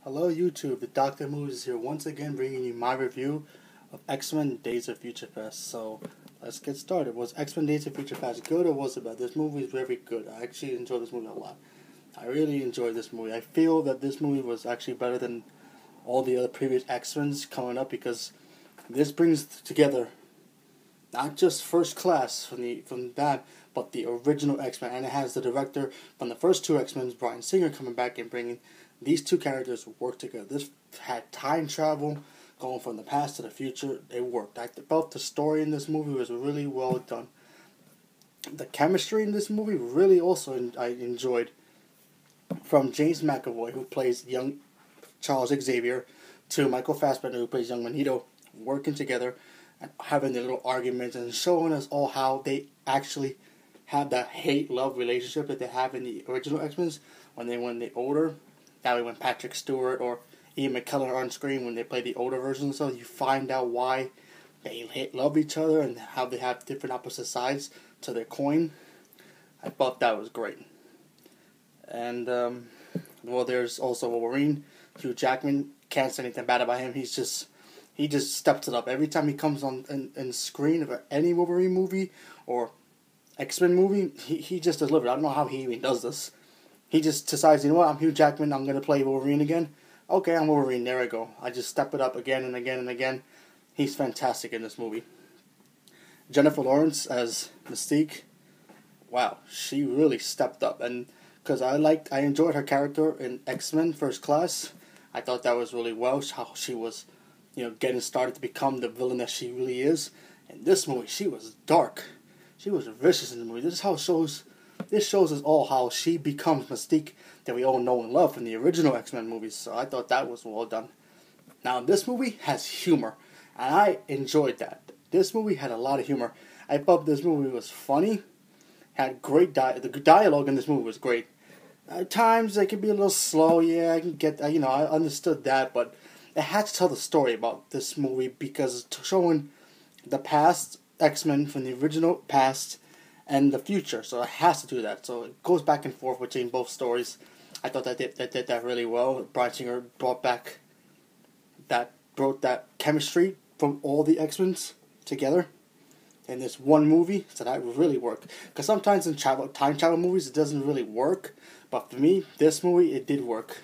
Hello YouTube, the Dr. Moves is here once again bringing you my review of X-Men Days of Future Past. So, let's get started. Was X-Men Days of Future Past good or was it bad? This movie is very good. I actually enjoyed this movie a lot. I really enjoyed this movie. I feel that this movie was actually better than all the other previous X-Men's coming up because this brings together not just First Class from that, but the original X-Men, and it has the director from the first two X-Men, Bryan Singer, coming back and bringing these two characters work together. This had time travel, going from the past to the future. It worked. I felt the story in this movie was really well done. The chemistry in this movie really also I enjoyed. From James McAvoy, who plays young Charles Xavier, to Michael Fassbender, who plays young Magneto, working together and having their little arguments and showing us all how they actually have that hate-love relationship that they have in the original X-Men when they're older. That way when Patrick Stewart or Ian McKellen are on screen, when they play the older versions, so you find out why they love each other and how they have different opposite sides to their coin. I thought that was great. And, there's also Wolverine. Hugh Jackman, can't say anything bad about him. He just steps it up. Every time he comes on in screen of any Wolverine movie or X-Men movie, he just delivers. I don't know how he even does this. He just decides, you know what, I'm Hugh Jackman, I'm going to play Wolverine again. Okay, I'm Wolverine, there I go. I just step it up again and again and again. He's fantastic in this movie. Jennifer Lawrence as Mystique, wow, she really stepped up. And because I enjoyed her character in X-Men First Class. I thought that was really well, how she was, getting started to become the villain that she really is. In this movie, she was dark. She was vicious in the movie. This shows us all how she becomes Mystique that we all know and love from the original X-Men movies. So I thought that was well done. Now, this movie has humor, and I enjoyed that. This movie had a lot of humor. I thought this movie was funny, had great the dialogue in this movie was great. At times, it could be a little slow, yeah, I can get, I understood that, but it had to tell the story about this movie because it's showing the past X-Men from the original past and the future, so it has to do that. So it goes back and forth between both stories. I thought that did that really well. Bryan Singer brought that chemistry from all the X-Men together in this one movie, so that really worked. Because sometimes in time travel movies, it doesn't really work. But for me, this movie, it did work.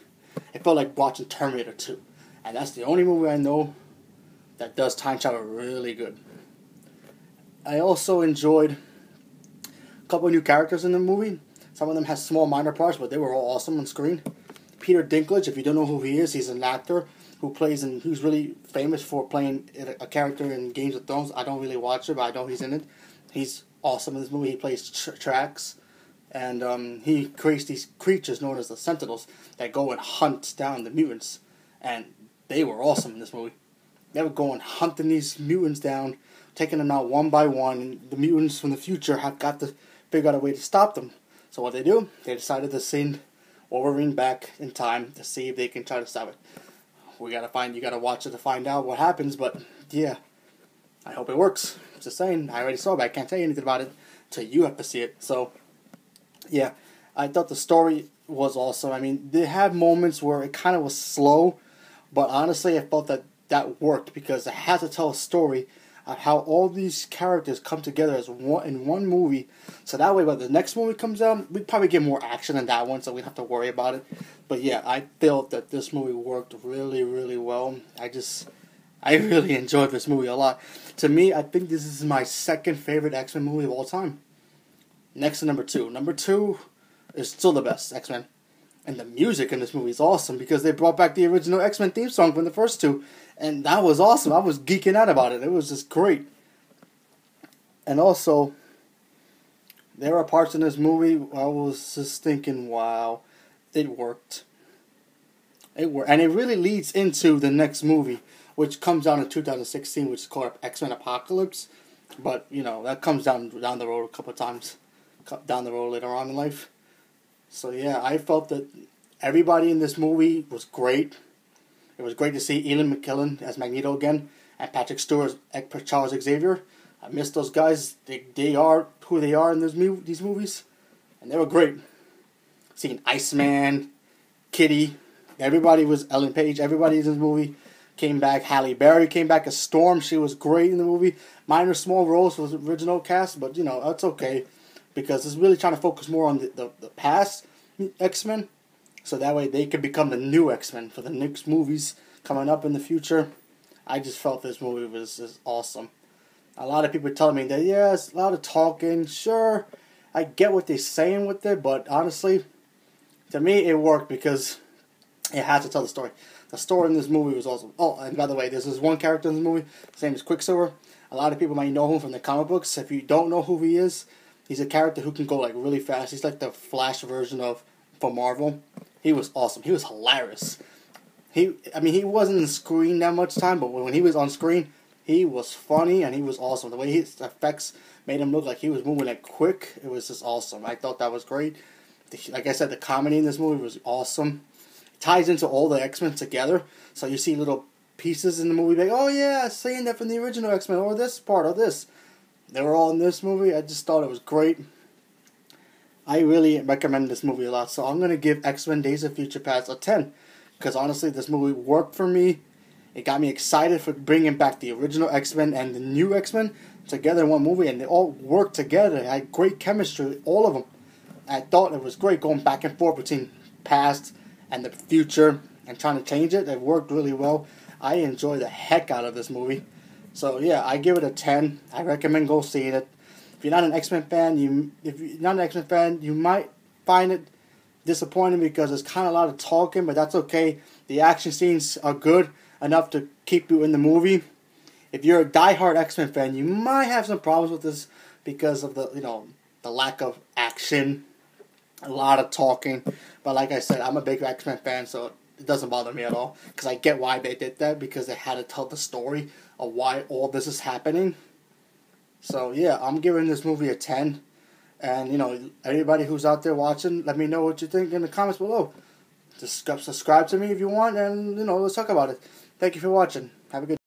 It felt like watching Terminator 2. And that's the only movie I know that does time travel really good. I also enjoyed a couple of new characters in the movie. Some of them had small minor parts, but they were all awesome on screen. Peter Dinklage, if you don't know who he is, he's an actor who's really famous for playing a character in Games of Thrones. I don't really watch it, but I know he's in it. He's awesome in this movie. He plays Trax, and he creates these creatures known as the Sentinels that go and hunt down the mutants. And they were awesome in this movie. They would go and hunting these mutants down, taking them out one by one, and the mutants from the future have got to figure out a way to stop them. So what they do, they decided to send Wolverine back in time to see if they can try to stop it. You gotta watch it to find out what happens, but yeah, I hope it works. Just saying, I already saw it, but I can't tell you anything about it until you have to see it. So, yeah, I thought the story was awesome. I mean, they had moments where it kind of was slow, but honestly, I felt that worked because it had to tell a story of how all these characters come together as in one movie. So that way, when the next movie comes out, we'd probably get more action in that one, so we don't have to worry about it. But yeah, I felt that this movie worked really, really well. I really enjoyed this movie a lot. To me, I think this is my second favorite X-Men movie of all time. Next to number 2. Number 2 is still the best X-Men. And the music in this movie is awesome because they brought back the original X-Men theme song from the first two. And that was awesome. I was geeking out about it. It was just great. And also, there are parts in this movie where I was just thinking, wow, it worked. It worked. And it really leads into the next movie, which comes out in 2016, which is called X-Men Apocalypse. But, that comes down the road a couple of times. Down the road later on in life. So yeah, I felt that everybody in this movie was great. It was great to see Ian McKellen as Magneto again, and Patrick Stewart as Charles Xavier. I miss those guys. They are who they are in these movies, and they were great. Seeing Iceman, Kitty, Everybody was Ellen Page. Everybody in this movie came back. Halle Berry came back as Storm. She was great in the movie. Minor small roles for the original cast, but that's okay because it's really trying to focus more on the past X-Men, so that way they could become the new X-Men for the next movies coming up in the future. I just felt this movie was awesome. A lot of people telling me that, yeah, it's a lot of talking. Sure, I get what they're saying with it, but honestly, to me, it worked because it had to tell the story. The story in this movie was awesome. Oh, and by the way, there's this one character in this movie. His name is Quicksilver. A lot of people might know him from the comic books. If you don't know who he is, he's a character who can go like really fast. He's like the Flash version for Marvel. He was awesome. He was hilarious. He wasn't on screen that much time, but when he was on screen, he was funny and he was awesome. The way his effects made him look like he was moving like quick, it was just awesome. I thought that was great. Like I said, the comedy in this movie was awesome. It ties into all the X-Men together, so you see little pieces in the movie like, oh yeah, saying that from the original X-Men, or this part, or this. They were all in this movie. I just thought it was great. I really recommend this movie a lot, so I'm going to give X-Men Days of Future Past a 10. Because honestly, this movie worked for me. It got me excited for bringing back the original X-Men and the new X-Men together in one movie, and they all worked together. They had great chemistry, all of them. I thought it was great going back and forth between past and the future and trying to change it. It worked really well. I enjoyed the heck out of this movie. So yeah, I give it a 10. I recommend go seeing it. If you're not an X-Men fan, you might find it disappointing because there's kind of a lot of talking, but that's okay. The action scenes are good enough to keep you in the movie. If you're a diehard X-Men fan, you might have some problems with this because of the lack of action, a lot of talking. But like I said, I'm a big X-Men fan, so it doesn't bother me at all because I get why they did that, because they had to tell the story of why all this is happening. So yeah, I'm giving this movie a 10. And, everybody who's out there watching, let me know what you think in the comments below. Just subscribe to me if you want, and, let's talk about it. Thank you for watching. Have a good day.